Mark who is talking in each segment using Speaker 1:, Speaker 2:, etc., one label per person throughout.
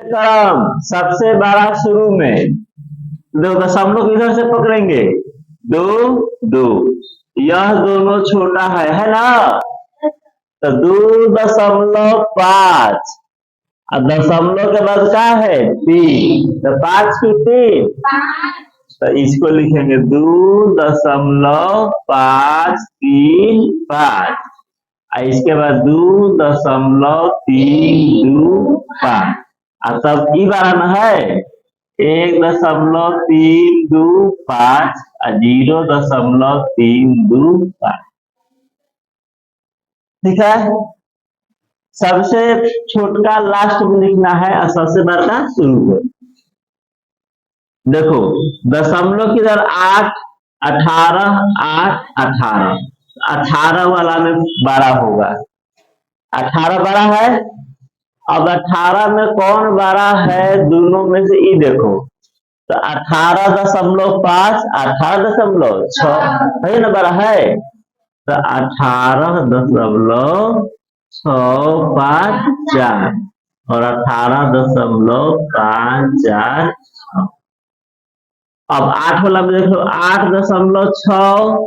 Speaker 1: क्रम सबसे बड़ा शुरू में, दो दशमलव इधर से पकड़ेंगे, 2 2, यह दोनों छोटा है ना, तो 2.5 और दशमलव के बाद क्या है 3, तो 5 की 3, तो इसको लिखेंगे 2.535, और इसके बाद 2.325, और तब ई बारह है 1.325 और 0.325। ठीक है, सबसे छोटा लास्ट में लिखना है और सबसे बड़ा शुरू में। देखो दशमलव किधर 8 18 8 18, 18 वाला में 12 होगा, 18 बड़ा है। अब 18 में कौन बड़ा है दोनों में से, ये देखो, तो 18.5 18.6 है ना, बड़ा है, तो 18.654 और 18.546। अब 8 वाला में देखो 8.6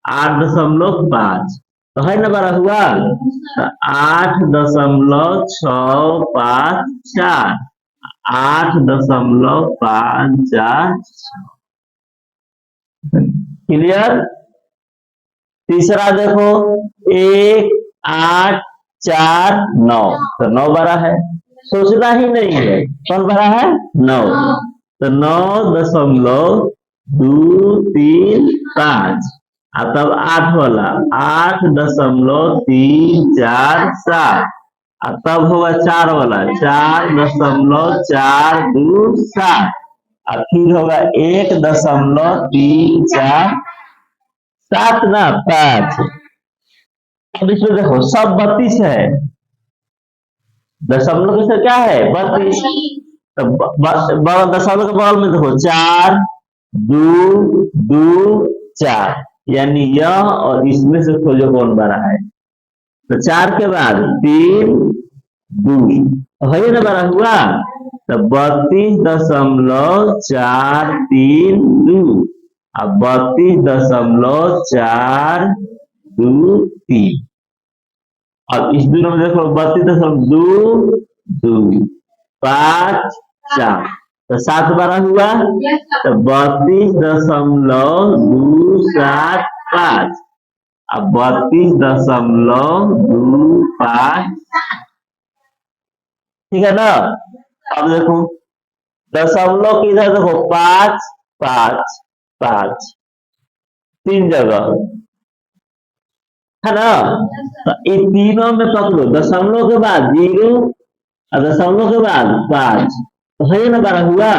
Speaker 1: 8.5, तो है ना बड़ा हुआ, तो 8.654 8.546। क्लियर। तीसरा देखो 1 8 4 9, तो 9 बड़ा है, सोचना ही नहीं है, कौन बड़ा है 9, तो 9.235, और तब 8 वाला 8.347, और तब होगा 4 वाला 4.427, और फिर होगा 1.347 ना 5। अब इसमें देखो सब 32 है, दशमलव से क्या है 32, तो दशमलव के बगल में देखो 4 2 2 4, यानी यह और इसमें से खोजो कौन बड़ा है, तो 4 के बाद 3 2, है ना बड़ा हुआ, तो 32.432 और 32.423। अब इस दोनों में देखो 32.225, तो 7 बारह हुआ, तो 32.275 और 32.25। ठीक है ना। अब देखो दशमलव की इधर देखो 5 5 5 3 जगह है ना, तो इन तीनों में पकड़ो, दशमलव के बाद 0 और दशमलव के बाद 5, तो है ना बड़ा हुआ,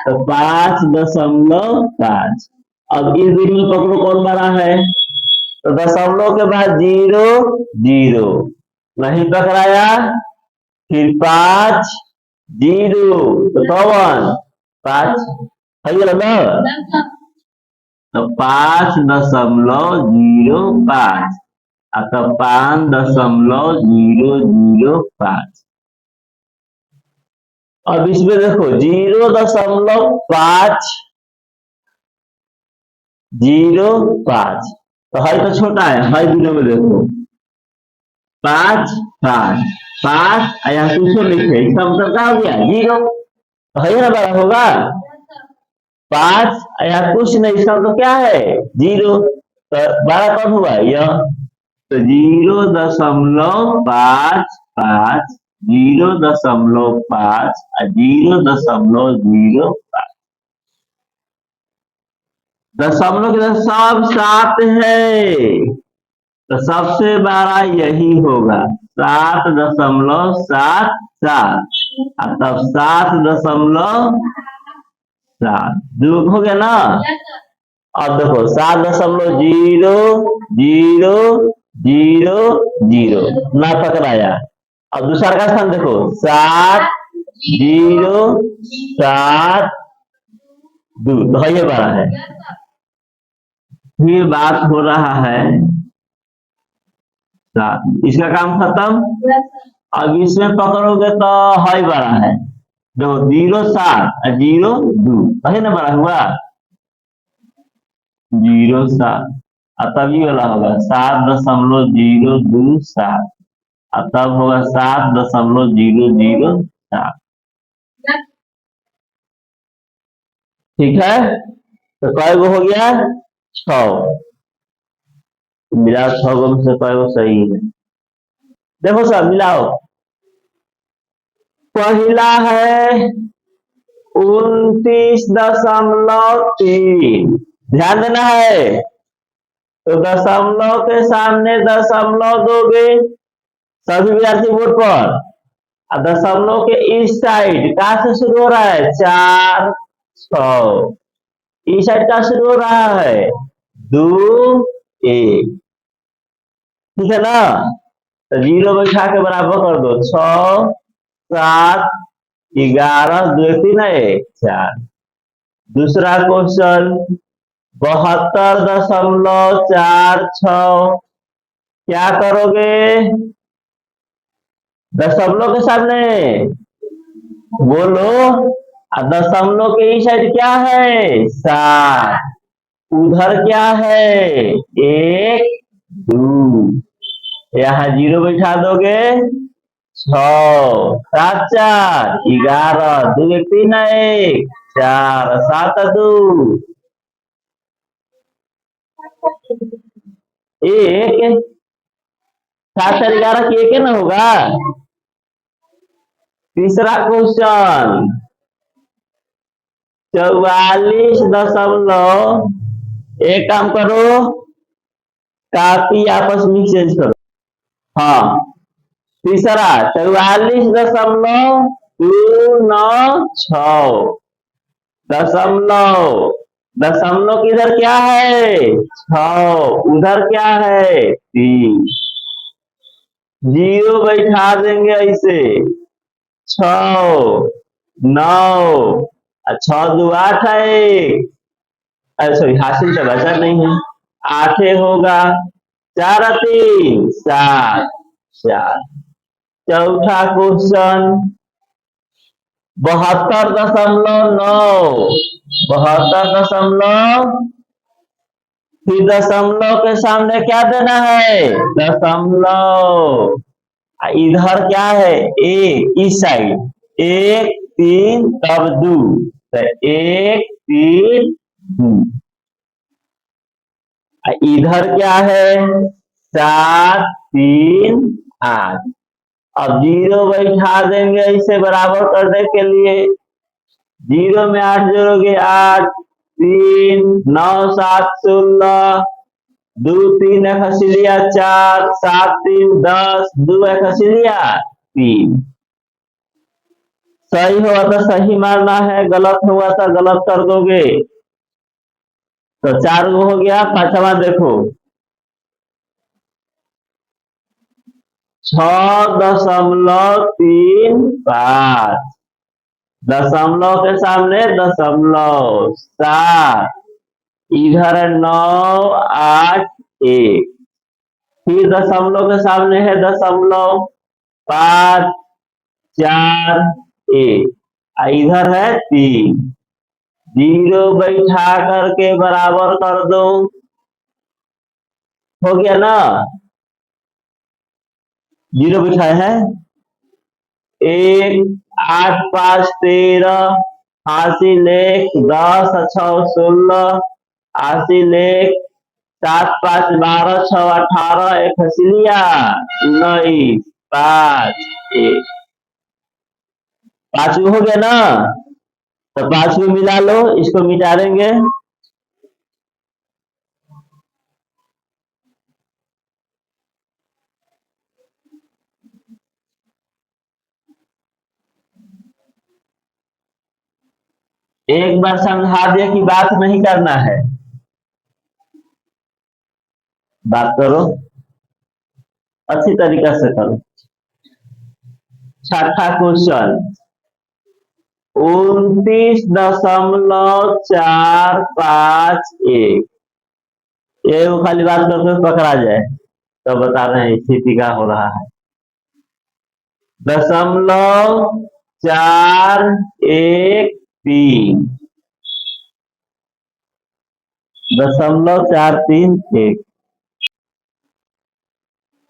Speaker 1: तो 5.5। अब इस दिन में पकड़ो कौन बड़ा है, तो दशमलव के बाद 0 0 नहीं पकड़ाया, फिर 5 0, तो कौन 5 है ना, तो 5.005 अतः 5.005। अब इसमें देखो 0.505, तो है तो छोटा है दिनों में देखो 5 5 5, यहाँ कुछ लिखे, इसका मतलब क्या हो गया 0, तो है ना बड़ा होगा 5, यहाँ कुछ नहीं, इसका मतलब क्या है 0, तो बड़ा कौन हुआ यह, तो 0.55 0.5 और 0.05। दशमलव के सब 7 है, तो सबसे बड़ा यही होगा 7.77, और तब 7.7 जो हो गया ना। अब देखो 7.00000 ना पकड़ाया। अब दूसरा का स्थान देखो 7.0.7.2, तो ये बड़ा है। फिर बात हो रहा है 7, इसका काम खत्म। अब इसमें पकड़ोगे तो है बड़ा है, देखो 0,7 जीरो दो है ना बड़ा हुआ 0,7 और तब ये वाला होगा 7,027 और तब होगा 7,007 ठीक है तो कय गो हो गया 6 मिलाओ 6 गो में से कय गो सही है देखो सब मिलाओ पहला है 29.3 ध्यान देना है तो दशमलव के सामने दशमलव दोगे सभी विद्यार्थी बोर्ड पर और दशमलव के इस साइड कहा से शुरू हो रहा है 4 6 इस साइड का शुरू हो रहा है 2 1 ठीक है ना तो 0 बैठा के बराबर कर दो 6 7 11 2 3 1 4 दूसरा क्वेश्चन 72.46 क्या करोगे दशमलव के सामने बोलो दशमलव के इस साइड क्या है 7 उधर क्या है 1 2 यहाँ 0 बैठा दोगे 6 7 4 11 2 1 3 1 4 7 2 1 7 4 11 की 1 ना होगा तीसरा क्वेश्चन 44. एक काम करो कापी आपस में चेंज करो हाँ तीसरा 44.296 दशमलव दशमलव किधर क्या है 6 उधर क्या है 3 0 बैठा देंगे ऐसे 6 9 6 2 8 है सॉरी हासिल तो बचा नहीं है 8 होगा 4 3 7 4 चौथा क्वेश्चन 72.9 72 फिर दशमलव के सामने क्या देना है दशमलव इधर क्या है 1 इस साइड 1 3 तब 2 तो 1 3 2 इधर क्या है 7 3 8 अब 0 बैठा देंगे इसे बराबर करने के लिए 0 में 8 जोड़ोगे 8 3 9 7 16 2 3 एक हसीलिया 4 7 3 10 2 एक हसीलिया 3 सही हुआ तो सही मानना है गलत हुआ तो गलत कर दोगे तो 4 गो हो गया पांचवा देखो 6.35 दशमलव के सामने दशमलव 7 इधर 9 8 1 फिर दशमलव के सामने है दशमलव 5 4 1 इधर है 3 0 बैठा करके बराबर कर दो हो गया ना 0 बिठाए हैं 1 8 5 13 हासिल 1 10 6 16 हासिल 1 7 5 12 6 18 एक हसीलिया 19 5 1 5 हो गया ना तो 5 को मिला लो इसको मिटा देंगे एक बार समझा दिया कि बात नहीं करना है बात करो अच्छी तरीका से करो छठा क्वेश्चन 29.451 ये वो खाली बात करते पकड़ा जाए तो बता रहे हैं स्थिति का हो रहा है दशमलव 4 1 3 .43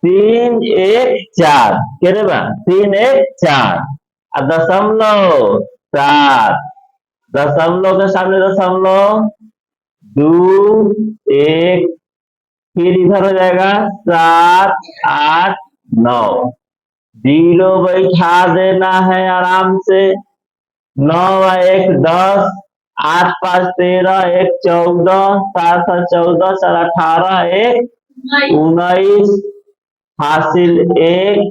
Speaker 1: 3 1 4 केरे बा 3 1 4 दशमलव 7 दशमलव के सामने दशमलव 2 1 फिर इधर हो जाएगा 7 8 9 0 बैठा देना है आराम से 9 1 10 8 5 13 1 14 7 7 14 4 18 1 19 हासिल 1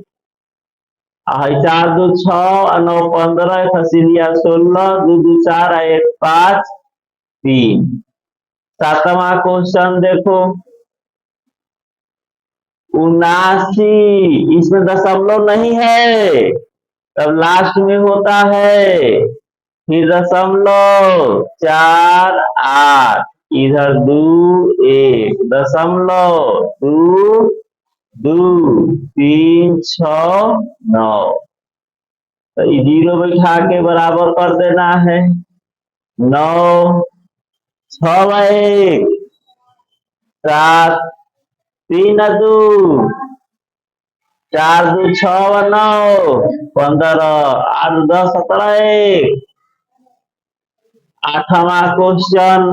Speaker 1: 4 2 6 9 15 हसीलिया 16 2 2 4 1 5 3 सातवां क्वेश्चन देखो 79 इसमें दशमलव नहीं है तब लास्ट में होता है फिर दशमलव 4 8 इधर 2 1 दशमलव 2 2 3 6 9 तो 0 बैठा के बराबर कर देना है 9 6 1 7 3 2 4 2 6 9 15 8 10 17 1 आठवां क्वेश्चन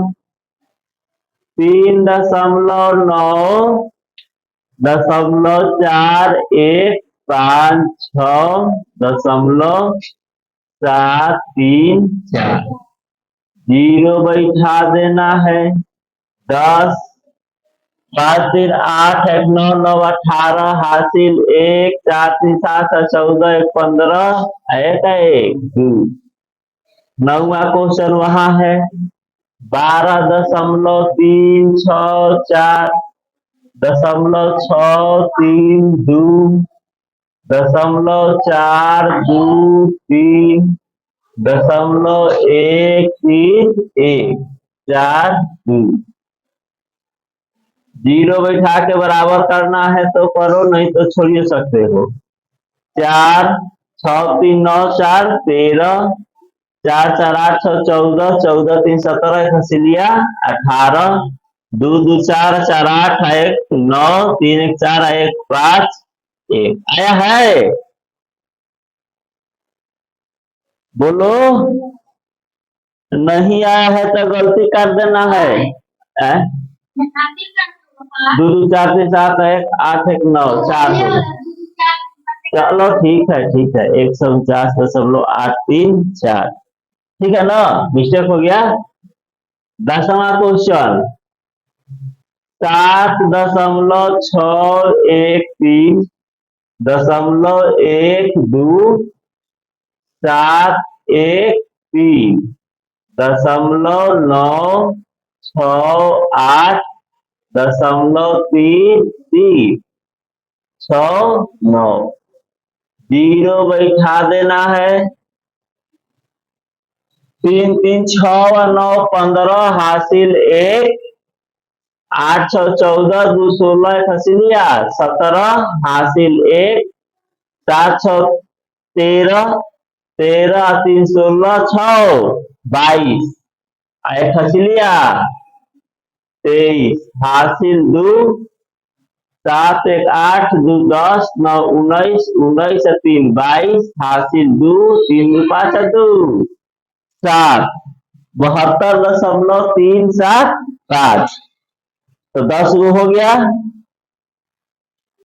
Speaker 1: 3.415.734 0 बैठा देना है 10 5 3 8 1 9 9 18 हासिल 1 4 3 7 14 1 15 1 1 2 9वां क्वेश्चन वहां है 12.364 .632 .423 .13142 0 बैठा के बराबर करना है तो करो नहीं तो छोड़िए सकते हो 4 6 3 9 4 13 4 4 8 6 14 14 3 17 हसीलिया 18 2 2 4 4 8 1 9 3 1 4 1 5 1 आया है बोलो नहीं आया है तो गलती कर देना है 2 2 4 3 7 1 8 1 9 4 चलो ठीक है 149.834 ठीक है ना मिस्टेक हो गया 10वां क्वेश्चन 7.613 .12 713 .968 .33 69 0 बैठा देना है 3 3 6 9 15 हासिल 1 8 6 14 2 16 हसीलिया 17 हासिल 1 7 6 13 13 3 16 6 22 1 हसीलिया 23 हासिल 2 7 1 8 2 10 9 19 19 3 22 हासिल 2 3 5 2 7 72.375 तो 10 गो हो गया